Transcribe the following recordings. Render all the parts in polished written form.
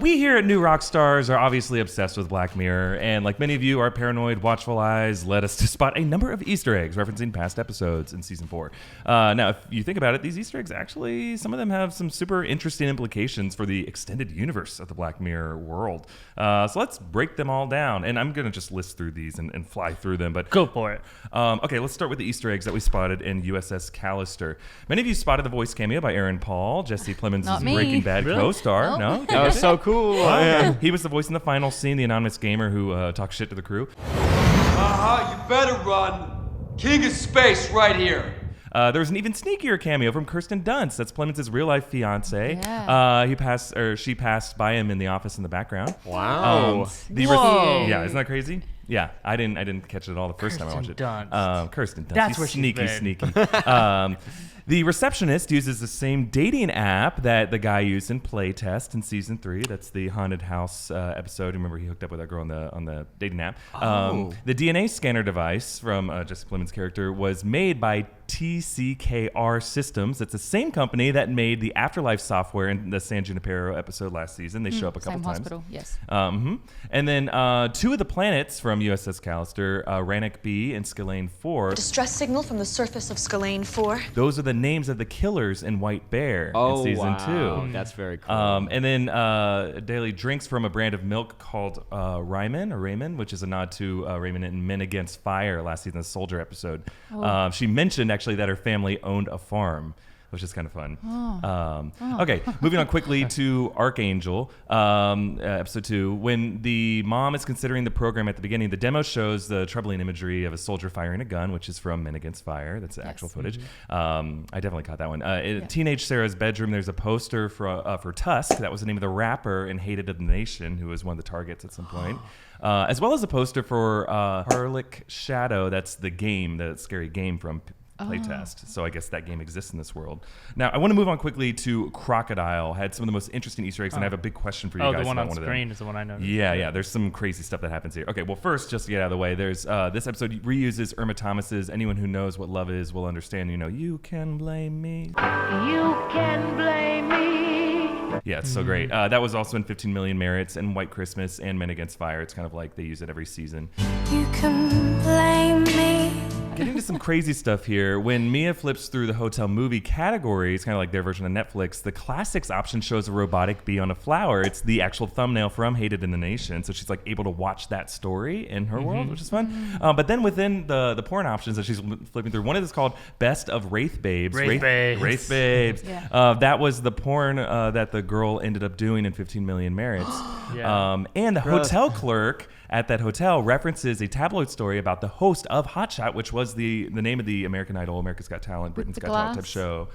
we here at New Rockstars are obviously obsessed with Black Mirror, and like many of you, our paranoid, watchful eyes led us to spot a number of Easter eggs referencing past episodes in Season 4. Now, if you think about it, these Easter eggs actually, some of them have some super interesting implications for the extended universe of the Black Mirror world. So let's break them all down, and I'm going to just list through these and fly through them. But go for it. Okay, let's start with the Easter eggs that we spotted in USS Callister. Many of you spotted the voice cameo by Aaron Paul, Jesse Plemons' Breaking Bad co-star. No? That was so cool. Yeah. He was the voice in the final scene, the anonymous gamer who talks shit to the crew. You better run. King of space right here. There was an even sneakier cameo from Kirsten Dunst. That's Plemons' real-life fiance. Yeah. She passed by him in the office in the background. Wow. Whoa. Yeah, isn't that crazy? Yeah, I didn't catch it at all the first time I watched it. Kirsten Dunst. That's He's where she's sneaky. been. The receptionist uses the same dating app that the guy used in Playtest in Season 3. That's the haunted house episode. Remember, he hooked up with that girl on the dating app. The DNA scanner device from Jesse Plemons' character was made by TCKR Systems. It's the same company that made the Afterlife software in the San Junipero episode last season. They show up a couple times. Hospital, yes. And then two of the planets from USS Callister, Rannoch B and Scalane 4. Distress signal from the surface of Scalane 4. Those are the names of the killers in White Bear in Season 2. That's very cool. And then daily drinks from a brand of milk called Raymond, which is a nod to Raymond in Men Against Fire last season's Soldier episode. She mentioned actually that her family owned a farm, which is kind of fun. Okay, moving on quickly to Arkangel, episode 2. When the mom is considering the program at the beginning, the demo shows the troubling imagery of a soldier firing a gun, which is from Men Against Fire. That's the actual footage. I definitely caught that one. In teenage Sarah's bedroom, there's a poster for Tusk. That was the name of the rapper in Hated of the Nation, who was one of the targets at some point. As well as a poster for Harlick Shadow. That's the game, the scary game from Playtest. So I guess that game exists in this world. Now, I want to move on quickly to Crocodile. Had some of the most interesting Easter eggs, and I have a big question for you guys. The one about on screen is the one I noticed. Yeah. There's some crazy stuff that happens here. Okay, well, first, just to get out of the way, there's this episode reuses Irma Thomas's "Anyone who knows what love is will understand." You can blame me. You can blame me. Yeah, it's so great. That was also in 15 Million Merits and White Christmas and Men Against Fire. It's kind of like they use it every season. You can blame me. Getting to some crazy stuff here. When Mia flips through the hotel movie categories, kind of like their version of Netflix, the classics option shows a robotic bee on a flower. It's the actual thumbnail from Hated in the Nation. So she's like able to watch that story in her world, which is fun. But then within the porn options that she's flipping through, one of them is called Best of Wraith Babes. Wraith Babes. Yeah. That was the porn that the girl ended up doing in 15 Million Merits. And the hotel clerk at that hotel references a tabloid story about the host of Hot Shot, which was the name of the American Idol, America's Got Talent, Britain's Got Talent type show,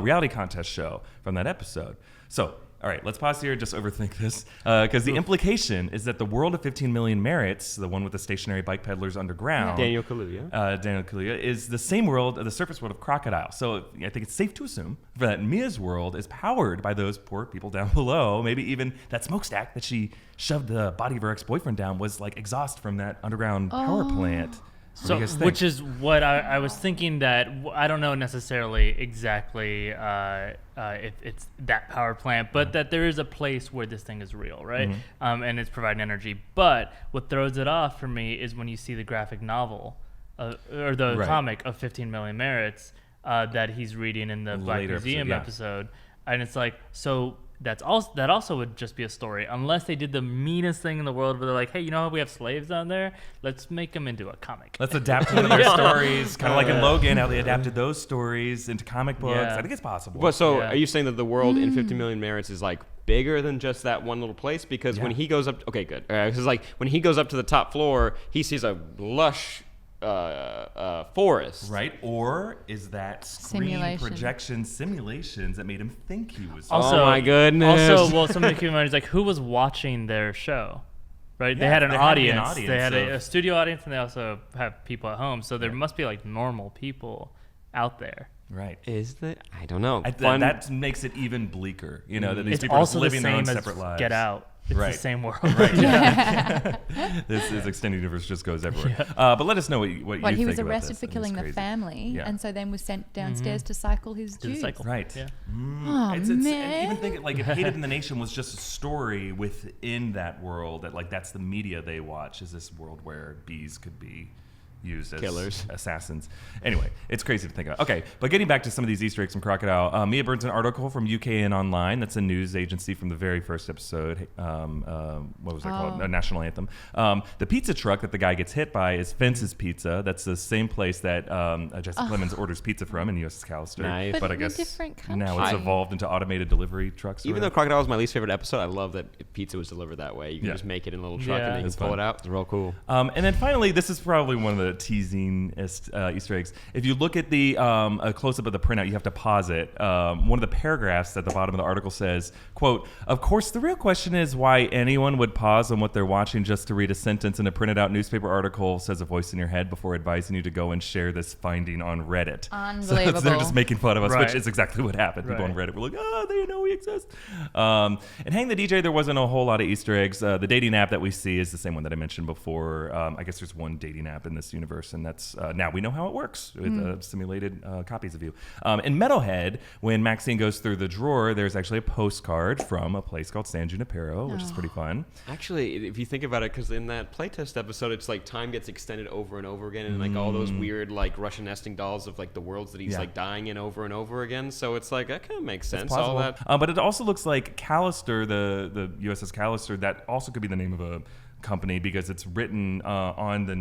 reality contest show from that episode. So, all right, let's pause here, just overthink this, because the implication is that the world of 15 Million Merits, the one with the stationary bike peddlers underground, Daniel Kaluuya, is the same world, the surface world of Crocodile. So I think it's safe to assume that Mia's world is powered by those poor people down below. Maybe even that smokestack that she shoved the body of her ex-boyfriend down was like exhaust from that underground power plant. So, which is what I was thinking, that I don't know necessarily exactly if it's that power plant, but that there is a place where this thing is real, right? And it's providing energy. But what throws it off for me is when you see the graphic novel or the comic of 15 Million Merits that he's reading in the Black Museum episode. And it's like, so that also would just be a story, unless they did the meanest thing in the world where they're like, hey, you know how we have slaves on there? Let's make them into a comic. Let's adapt one of their stories, kind of like in Logan, how they adapted those stories into comic books. I think it's possible. But are you saying that the world in 50 Million Merits is like bigger than just that one little place? Because when he goes up, because like when he goes up to the top floor, he sees a lush forest, right? Or is that screen projection simulations that made him think he was? Also, oh my goodness! Also, well, somebody keep in mind is like, who was watching their show, right? They had an audience. They had a studio audience, and they also have people at home. So there must be like normal people out there. Right. Is that? I don't know. That makes it even bleaker. That these it's people are also living the their own same separate lives. Get Out. It's Right. the same world. Right. Yeah. This extended universe just goes everywhere. But let us know what you What, think he was about arrested this. for I think killing it's the crazy. family, Yeah. and so then was sent downstairs to cycle his To the juice. cycle. Right. Yeah. Oh, And man. even think like if Hated in the Nation was just a story within that world, that like that's the media they watch, is this world where bees could be used as Killers. assassins. Anyway, it's crazy to think about. Okay, but getting back to some of these Easter eggs from Crocodile, Mia burns an article from UKN Online. That's a news agency from the very first episode. What was that called? A National Anthem. The pizza truck that the guy gets hit by is Fence's Pizza. That's the same place that Jesse Plemons orders pizza from in USS Callister. Nice. But I in a guess different now it's country. evolved into automated delivery trucks. or Even though whatever. Crocodile was my least favorite episode, I love that pizza was delivered that way. You can Yeah. just make it in a little truck Yeah. and then you It's can pull fun. it out. It's real cool. And then finally, this is probably one of the teasingest Easter eggs. If you look at the a close-up of the printout, you have to pause it. One of the paragraphs at the bottom of the article says, quote, "Of course, the real question is why anyone would pause on what they're watching just to read a sentence in a printed out newspaper article," says a voice in your head, "before advising you to go and share this finding on Reddit." So they're Unbelievable. just making fun of us, Right. which is exactly what happened. People on Right. Reddit were like, "Oh, they know we exist." And Hang the DJ, there wasn't a whole lot of Easter eggs. The dating app that we see is the same one that I mentioned before. I guess there's one dating app in this universe, and that's now we know how it works with simulated copies of you. In Metalhead, when Maxine goes through the drawer, there's actually a postcard from a place called San Junipero, which is pretty fun. Actually, if you think about it, because in that playtest episode, it's like time gets extended over and over again, and like all those weird like Russian nesting dolls of like the worlds that he's Yeah. like dying in over and over again. So it's like that kind of makes sense. Plausible. All that. But it also looks like Callister, the USS Callister, that also could be the name of a company because it's written on the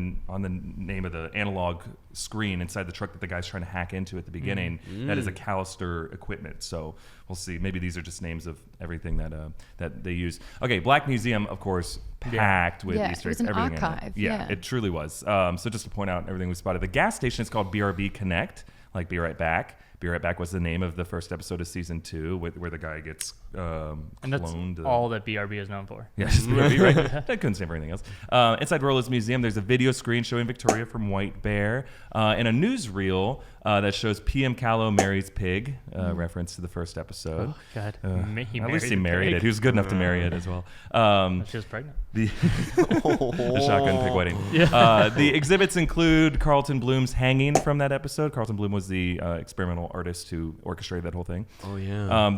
name of the analog screen inside the truck that the guy's trying to hack into at the beginning. That is a Callister equipment. So we'll see. Maybe these are just names of everything that they use. Okay, Black Museum, of course, packed with Yeah, Easter it was eggs. an Everything in it. archive, Yeah, yeah. it truly was. So just to point out everything we spotted. The gas station is called BRB Connect, like Be Right Back. Be Right Back was the name of the first episode of season 2, where the guy gets And that's cloned. all that BRB is known for. Yeah, just BRB, right? I couldn't stand for anything else. Inside Rollo's museum, there's a video screen showing Victoria from White Bear, and a newsreel that shows PM Callow marries Pig, reference to the first episode. Oh, God. He At least he the married pig. it. He was good enough to marry it as well. She was pregnant. The shotgun pig wedding. The exhibits include Carlton Bloom's hanging from that episode. Carlton Bloom was the experimental artist who orchestrated that whole thing. Oh yeah.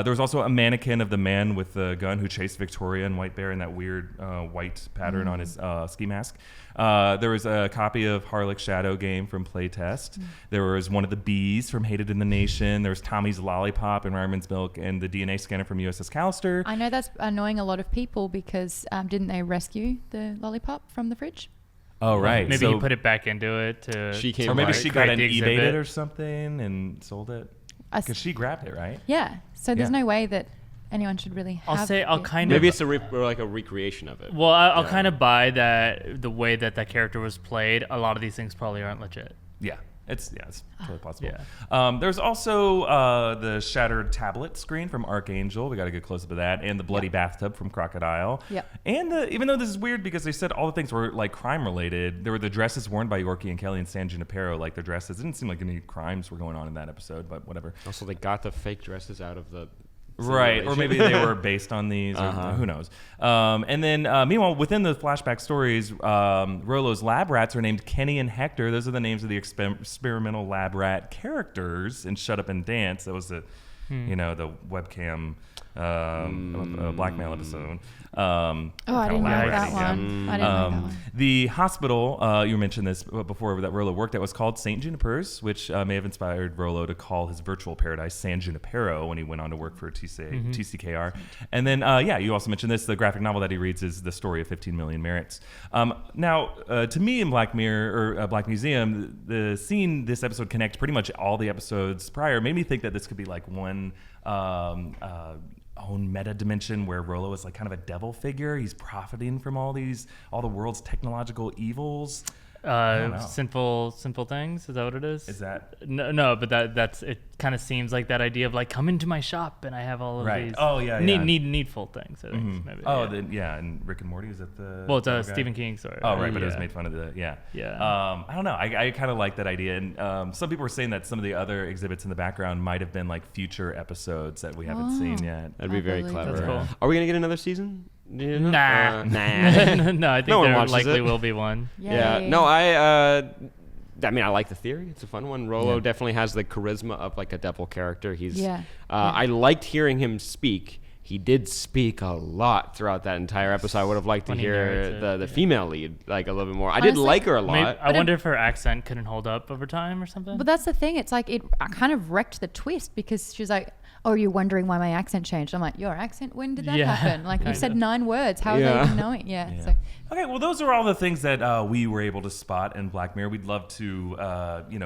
There was also a mannequin of the man with the gun who chased Victoria and White Bear in that weird white pattern on his ski mask. There was a copy of Harlech's Shadow Game from Playtest. There was one of the bees from Hated in the Nation. There was Tommy's Lollipop and Ryman's Milk and the DNA scanner from USS Callister. I know that's annoying a lot of people because didn't they rescue the lollipop from the fridge? Oh, right. Maybe So- he put it back into it to. She came or maybe right. she got create an the eBayed exhibit. it or something and sold it. Because she grabbed it, right? Yeah. So there's Yeah. no way that anyone should really have I'll say I'll it. kind Maybe of. it's like a recreation of it. Well, I'll kind of buy that the way that that character was played. A lot of these things probably aren't legit. Yeah. It's totally possible. Yeah. There's also the shattered tablet screen from Arkangel. We got a good close up of that, and the bloody bathtub from Crocodile. Yep. And even though this is weird because they said all the things were like crime related, there were the dresses worn by Yorkie and Kelly in San Junipero, like their dresses. It didn't seem like any crimes were going on in that episode, but whatever. Also, they got the fake dresses out of the. Right, or maybe they were based on these, or who knows. And then, meanwhile, within the flashback stories, Rollo's lab rats are named Kenny and Hector. Those are the names of the experimental lab rat characters in Shut Up and Dance. That was the webcam blackmail episode. Oh, I didn't know lab that rat, yeah. one. I didn't know that one. The hospital, you mentioned this before, that Rollo worked at was called St. Juniper's, which may have inspired Rollo to call his virtual paradise San Junipero when he went on to work for TCKR. And then, you also mentioned this. The graphic novel that he reads is The Story of 15 Million Merits. Now, to me in Black Mirror, or Black Museum, the seeing this episode connect pretty much all the episodes prior made me think that this could be like one own meta dimension where Rollo is like kind of a devil figure. He's profiting from all the world's technological evils. Sinful things. Is that what it is? Is that no? But that's it. Kind of seems like that idea of like come into my shop and I have all of Right. these. Oh, yeah, yeah. Needful things. I think maybe. Oh, yeah. and Rick and Morty, is that the? Well, it's the a guy? Stephen King story. Oh, right, but it was Yeah. made fun of the Yeah. I don't know. I kind of like that idea, and some people were saying that some of the other exhibits in the background might have been like future episodes that we haven't seen yet. That'd be very believe clever. That's cool. Are we gonna get another season? Nah. Nah. No, I think No one there watches likely it. will be one. Yeah. Yay. No, I mean, I like the theory. It's a fun one. Rollo Yeah. definitely has the charisma of like a devil character. He's. Yeah. I liked hearing him speak. He did speak a lot throughout that entire episode. I would have liked to When he hear narrates it, the yeah. female lead like a little bit more. I did Honestly, like her a Maybe, lot. I wonder if her accent couldn't hold up over time or something. But that's the thing. It's like it kind of wrecked the twist because she's like, "Oh, you're wondering why my accent changed." I'm like, "Your accent? When did that Yeah, happen? Like you kind said of. 9 words. How are Yeah. they even knowing?" Yeah. Yeah. So Okay, well, those are all the things that we were able to spot in Black Mirror. We'd love to,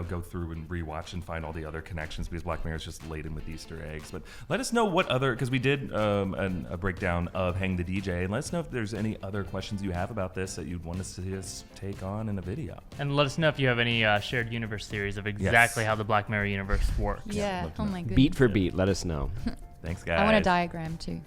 go through and rewatch and find all the other connections because Black Mirror is just laden with Easter eggs. But let us know what other, because we did a breakdown of Hang the DJ, and let us know if there's any other questions you have about this that you'd want to see us take on in a video. And let us know if you have any shared universe theories of exactly how the Black Mirror universe works. yeah. love to Oh know. my goodness. Beat for beat, let us know. Thanks, guys. I want a diagram too.